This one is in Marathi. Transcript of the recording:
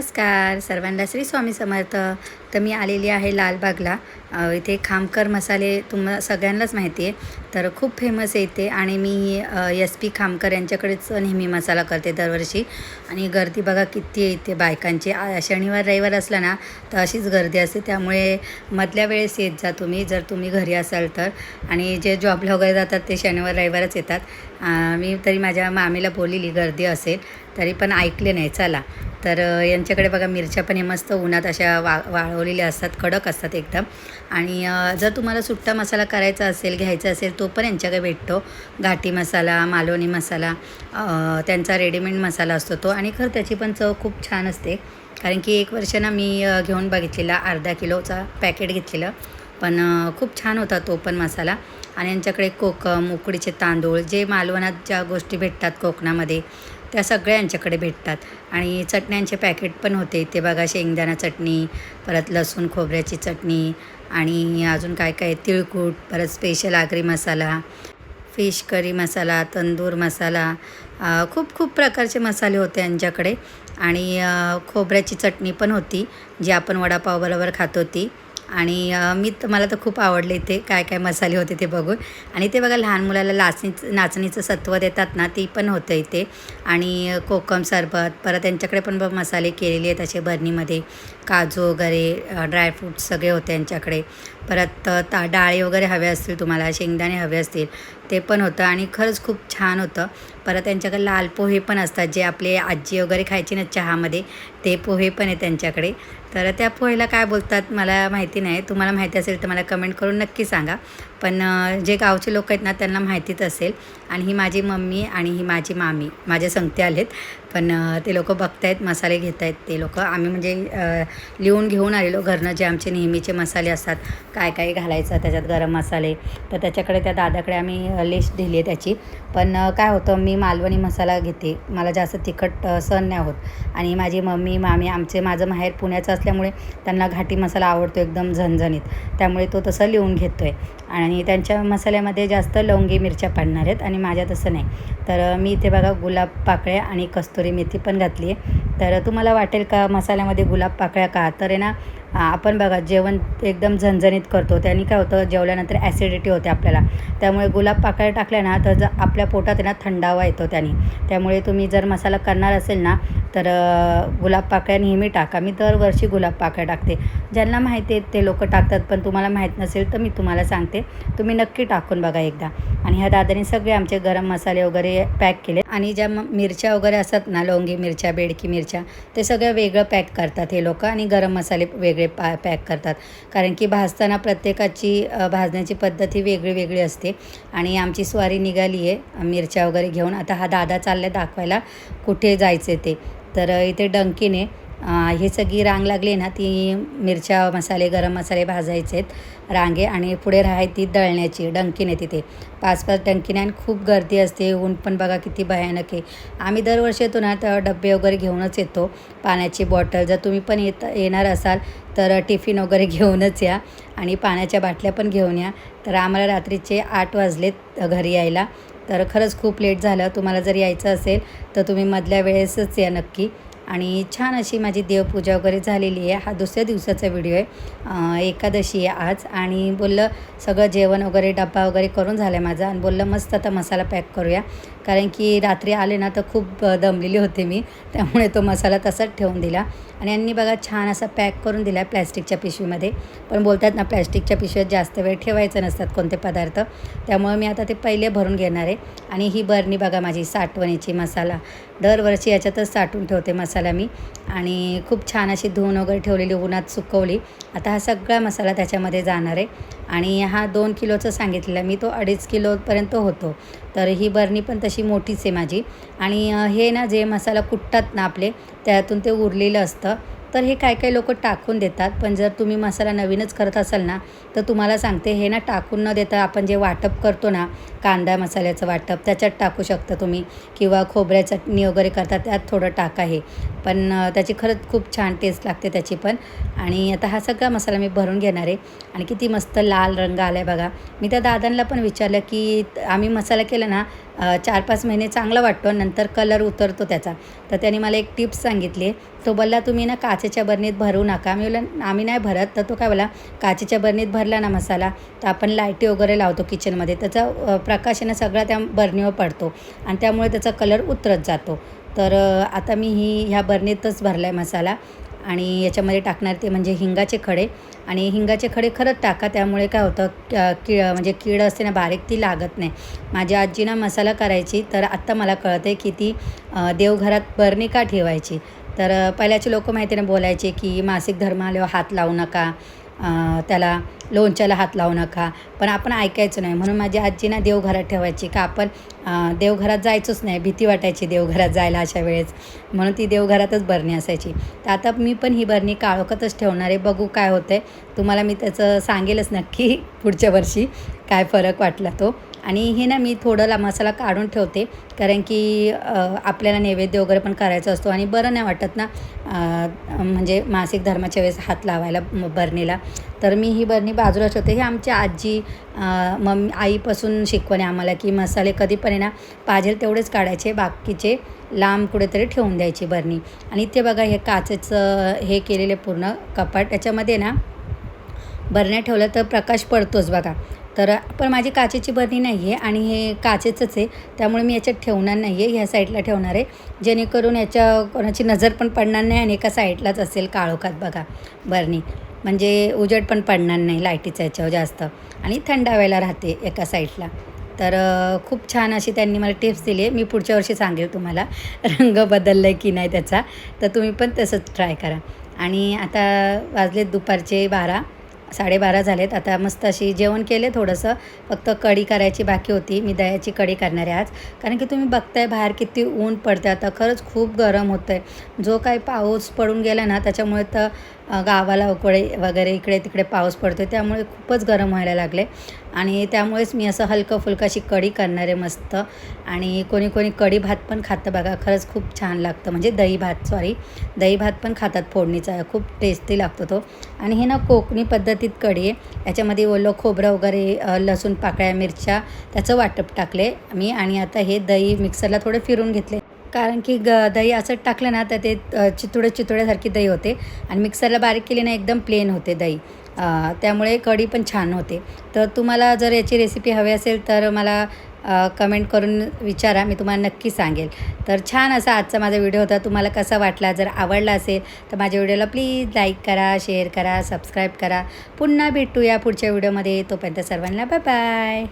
नमस्कार सर्वांना, श्री स्वामी समर्थ. तर मी आलेली आहे लालबागला. इथे खामकर मसाले तुम्हाला सगळ्यांनाच माहिती आहे, तर खूप फेमस आहे इथे. आणि मी SP खामकर यांच्याकडेच नेहमी मसाला करते दरवर्षी. आणि गर्दी बघा किती आहे इथे बायकांची. शनिवार रविवार असला ना तर अशीच गर्दी असते, त्यामुळे मधल्या वेळेस येत जा तुम्ही, जर तुम्ही घरी असाल तर. आणि जे जॉबला वगैरे जातात ते शनिवार रविवारच येतात. मी तरी माझ्या मामीला बोललेली गर्दी असेल, तरी पण ऐकले नाही. चला तर यांच्याकडे बघा मिरच्या पण हे मस्त उन्हात अशा वाळवलेल्या असतात, कडक असतात एकदम. आणि जर तुम्हाला सुट्टा मसाला करायचा असेल, घ्यायचा असेल, तो पण यांच्याकडे भेटतो. घाटी मसाला, मालवणी मसाला, त्यांचा रेडीमेड मसाला असतो तो. आणि खरं त्याची पण चव खूप छान असते, कारण की एक वर्ष ना मी घेऊन बघितलेला, अर्धा किलोचा पॅकेट घेतलेलं, पण खूप छान होता तो पण मसाला. आणि यांच्याकडे कोकम, उकडीचे तांदूळ, जे मालवणात ज्या गोष्टी भेटतात कोकणामध्ये त्या सगळ्या यांच्याकडे भेटतात. आणि चटण्यांचे पॅकेट पण होते इथे बघा. शेंगदाणा चटणी, परत लसूण खोबऱ्याची चटणी, आणि अजून काय काय, तिळकूट, परत स्पेशल आगरी मसाला, फिश करी मसाला, तंदूर मसाला, खूप खूप प्रकारचे मसाले होते यांच्याकडे. आणि खोबऱ्याची चटणी पण होती, जी आपण वडापावबरोबर खातो ती. आणि मला तर खूप आवडले इथे काय काय मसाले होते ते बघून. आणि ते बघा लहान मुलाला नाचणीचं सत्व देतात ना, ती पण होतं इथे. आणि कोकम सरबत, परत त्यांच्याकडे पण मसाले केलेले आहेत असे बरणीमध्ये. काजू वगैरे, ड्रायफ्रूट्स सगळे होते यांच्याकडे. परत डाळी वगैरे हवे असतील तुम्हाला, शेंगदाणे हवे असतील, ते पण होतं. आणि खरंच खूप छान होतं. परत त्यांच्याकडे लाल पोहे पण असतात, जे आपले आजी वगैरे खायची ना चहामध्ये, ते पोहे पण आहे त्यांच्याकडे. तर त्या पोहेला काय बोलतात मला माहिती नाही, तुम्हाला माहिती असेल तर मला कमेंट करून नक्की सांगा. पण जे गावचे लोक आहेत ना त्यांना माहितीच असेल. आणि ही माझी मम्मी आणि ही माझी मामी माझ्या संगते आलेत, पण ते लोक बघतायत, मसाले घेत आहेत ते लोक. आम्ही म्हणजे लिहून घेऊन आलेलो घरनं, जे आमचे नेहमीचे मसाले असतात, काय काय घालायचं त्याच्यात, गरम मसाले. तर त्याच्याकडे त्या दादाकडे आम्ही लिस्ट दिली आहे त्याची. पण काय होतं, मी मालवणी मसाला घेते, मला जास्त तिखट सहन नाही होत. आणि माझी मम्मी मामी माझं माहेर पुण्याचं असल्यामुळे त्यांना घाटी मसाला आवडतो एकदम झणझणीत, त्यामुळे तो तसं लिहून घेतो आहे. आणि त्यांच्या मसाल्यामध्ये जास्त लवंगी मिरच्या पडणार आहेत, आणि माझ्या तसं नाही. तर मी इथे बघा गुलाब पाकळ्या आणि कस्तुरी मेथी पण घातली आहे. तर तुम्हाला वाटेल का मसाल्यामध्ये गुलाब पाकळ्या का, तर आहे ना, आपण बघा जेवण एकदम झणझणीत करतो, त्यांनी काय होतं, जेवल्यानंतर ॲसिडिटी होते आपल्याला. त्यामुळे गुलाब पाकळ्या टाकल्या ना तर आपल्या पोटात आहे ना थंडावा येतो त्याने. त्यामुळे तुम्ही जर मसाला करणार असेल ना तर गुलाब पाकळ्या नेहमी टाका. मी दरवर्षी गुलाब पाकळ्या टाकते. ज्यांना माहिती आहे ते लोक टाकतात, पण तुम्हाला माहीत नसेल तर मी तुम्हाला सांगते, तुम्ही नक्की टाकून बघा एकदा. आणि ह्या दादाने सगळे आमचे गरम मसाले वगैरे पॅक केले. आणि ज्या मिरच्या वगैरे असतात ना, लवंगी मिरच्या, बेडकी मिरच्या, ते सगळं वेगळं पॅक करतात हे लोक. आणि गरम मसाले वेगळे पॅक करतात, कारण की भाजताना प्रत्येकाची भाजण्याची पद्धती वेगळी वेगळी असते. आणि आमची स्वारी निघाली आहे मिरच्या वगैरे घेऊन. आता हा दादा चालला दाखवायला कुठे जायचे ते. तर इथे डंकीने ही सगळी रांग लागली ना, ती मिरच्या मसाले, गरम मसाले भाजायचे आहेत रांगे. आणि पुढे ती दळण्याची डंकीने, तिथे 5-5 डंकीने. आणि खूप गर्दी असते, ऊन पण बघा किती भयानक आहे. आम्ही दरवर्षी येतो ना तर डबे वगैरे घेऊनच येतो, पाण्याची बॉटल. जर तुम्ही पण येणार असाल तर टिफिन वगैरे घेऊनच या, आणि पाण्याच्या बाटल्या पण घेऊन या. तर आम्हाला रात्रीचे 8 वाजलेत घरी यायला, तर खरंच खूप लेट झालं. तुम्हाला जर यायचं असेल तर तुम्ही मधल्या वेळेसच या नक्की. आणि छान अशी माझी देवपूजा वगैरे झालेली आहे. हा दुसऱ्या दिवसाचा व्हिडिओ आहे, एकादशी आहे आज. आणि बोललं सगळं जेवण वगैरे डब्बा वगैरे करून झालं आहे माझा. आणि बोललं मस्त आता मसाला पॅक करूया, कारण की रात्री आले ना तर खूप दमलेली होते मी, त्यामुळे तो मसाला तसाच ठेवून दिला. आणि यांनी बघा छान असा पॅक करून दिला प्लॅस्टिकच्या पिशवीमध्ये. पण बोलतात ना, प्लॅस्टिकच्या पिशवीत जास्त वेळ ठेवायचं नसतात कोणते पदार्थ, त्यामुळे मी आता ते पहिले भरून घेणार आहे. आणि ही बरणी बघा माझी साठवणीची मसाला, दरवर्षी याच्यातच साठवून ठेवते मसाला मी. आणि खूप छान अशी धुवून वगैरे ठेवलेली, उन्हात सुकवली. आता हा सगळा मसाला त्याच्यामध्ये जाणार आहे. आणि हा 2 किलोचं सांगितलेला मी, तो 2.5 किलोपर्यंत होतो. तर ही बरणी पण तशी मोठीच आहे माझी. आणि हे ना जे मसाला कुटतात ना आपले, त्यातून ते उरलेलं असतं, तर हे काही काही लोक टाकून देतात, पण जर तुम्ही मसाला नवीनच करत असाल ना तर तुम्हाला सांगते हे ना टाकून न देता आपण जे वाटप करतो ना कांदा मसाल्याचं वाटप त्याच्यात टाकू शकता तुम्ही, किंवा खोबऱ्या चटणी वगैरे करता त्यात थोडं टाका हे, पण त्याची खरंच खूप छान टेस्ट लागते त्याची पण. आणि आता हा सगळा मसाला मी भरून घेणार आहे आणि किती मस्त लाल रंग आला आहे बघा. मी त्या दादांना पण विचारलं की आम्ही मसाला केला ना 4-5 महिने चांगला वाटतो, नंतर कलर उतरतो त्याचा. तर त्याने मला एक टिप्स सांगितली. तो बोलला तुम्ही ना काचेच्या बरणीत भरू नका. मी बोललं आम्ही नाही भरत. तर तो काय बोला काचेच्या बरणीत भरला ना मसाला तर आपण लाईटी वगैरे लावतो किचनमध्ये, त्याचा प्रकाशाने सगळा त्या बरणीवर पडतो आणि त्यामुळे त्याचा कलर उतरत जातो. तर आता मी ह्या बरणीतच भरला आहे मसाला आणि याच्यामध्ये टाकणार ते म्हणजे हिंगाचे खडे. आणि हिंगाचे खडे खरंच टाका, त्यामुळे काय होतं म्हणजे कीड असते ना बारीक ती लागत नाही. माझी आजी ना मसाला करायची, तर आत्ता मला कळतं आहे की ती देवघरात बरणी का ठेवायची. तर पहिल्याचे लोक माहिती ना बोलायचे की मासिक धर्म आल्यावर हात लावू नका, त्याला लोणच्याला हात लावू नका, पण आपण ऐकायचं नाही. म्हणून माझी आजी ना देवघरात ठेवायची का आपण देवघरात जायचंच नाही, भीती वाटायची देवघरात जायला अशा वेळेस, म्हणून ती देवघरातच बरणी असायची. तर आता मी पण ही बरणी काळोखातच ठेवणार आहे. बघू काय होतं आहे, तुम्हाला मी त्याचं सांगेलच नक्की पुढच्या वर्षी काय फरक वाटला तो. आणि हे ना मी थोडं मसाला काढून ठेवते, कारण की आपल्याला नैवेद्य वगैरे पण करायचा असतो आणि बरं नाही वाटत ना म्हणजे मासिक धर्माच्या वेळेस हात लावायला बरणीला. तर मी ही बरणी बाजूला ठेवते. हे आमची आजी आईपासून शिकवण आहे आम्हाला की मसाले कधी पण आहे ना पाहिजे तेवढेच काढायचे, बाकीचे लांब कुठेतरी ठेवून द्यायची बरणी. आणि इथे बघा हे काचेचं हे केलेले पूर्ण कपाट, त्याच्यामध्ये ना बरण्या ठेवलं तर प्रकाश पडतोच बघा. तर पण माझी काचेची बरणी नाही आहे आणि हे काचेचंच आहे, त्यामुळे मी याच्यात ठेवणार नाही आहे, ह्या साईडला ठेवणार आहे, जेणेकरून याच्या कोणाची नजर पण पडणार नाही आणि एका साईडलाच असेल काळोखात बघा बरणी, म्हणजे उजेड पण पडणार नाही लाईटीचा याच्यावर जास्त, आणि थंड हवेला राहते एका साईडला. तर खूप छान अशी त्यांनी मला टिप्स दिली आहे. मी पुढच्या वर्षी सांगेल तुम्हाला रंग बदलला आहे की नाही त्याचा, तर तुम्ही पण तसंच ट्राय करा. आणि आता वाजलेत दुपारचे 12-12:30 झालेत. आता मस्त अशी जेवण केले, थोडंसं फक्त कढी करायची बाकी होती. मी दह्याची कढी करणार आहे आज, कारण की तुम्ही बघताय बाहेर किती ऊन पडते आता, खरंच खूप गरम होतं आहे. जो काही पाऊस पडून गेला ना त्याच्यामुळे तर गावाला वगैरे इकडे तिकडे पाऊस पडतो, त्यामुळे खूपच गरम व्हायला लागले. आणि त्यामुळेच मी असं हलकं फुलकं अशी कढी करणार आहे मस्त. आणि कोणी कोणी कढी भात पण खातं बघा, खरंच खूप छान लागतं, म्हणजे दही भात पण खातात फोडणीचा, खूप टेस्टी लागतो तो. आणि हे ना कोकणी पद्धतीत कढी आहे, याच्यामध्ये ओलं खोबरं वगैरे लसूण पाकळ्या मिरच्या त्याचं वाटप टाकले मी. आणि आता हे दही मिक्सरला थोडं फिरून घेतले, कारण की दही असं टाकलं ना तर ते चितोड्यासारखी दही होते आणि मिक्सरला बारीक केली ना एकदम प्लेन होते दही, त्यामुळे कढी पण छान होते. तर तुम्हाला जर याची रेसिपी हवी असेल तर मला कमेंट करून विचारा, मी तुम्हाला नक्की सांगेल. तर छान असा आजचा माझा व्हिडिओ होता. तुम्हाला कसा वाटला, जर आवडला असेल तर माझ्या व्हिडिओला प्लीज लाईक करा, शेअर करा, सबस्क्राईब करा. पुन्हा भेटूया पुढच्या व्हिडिओमध्ये. तोपर्यंत सर्वांना बाय बाय.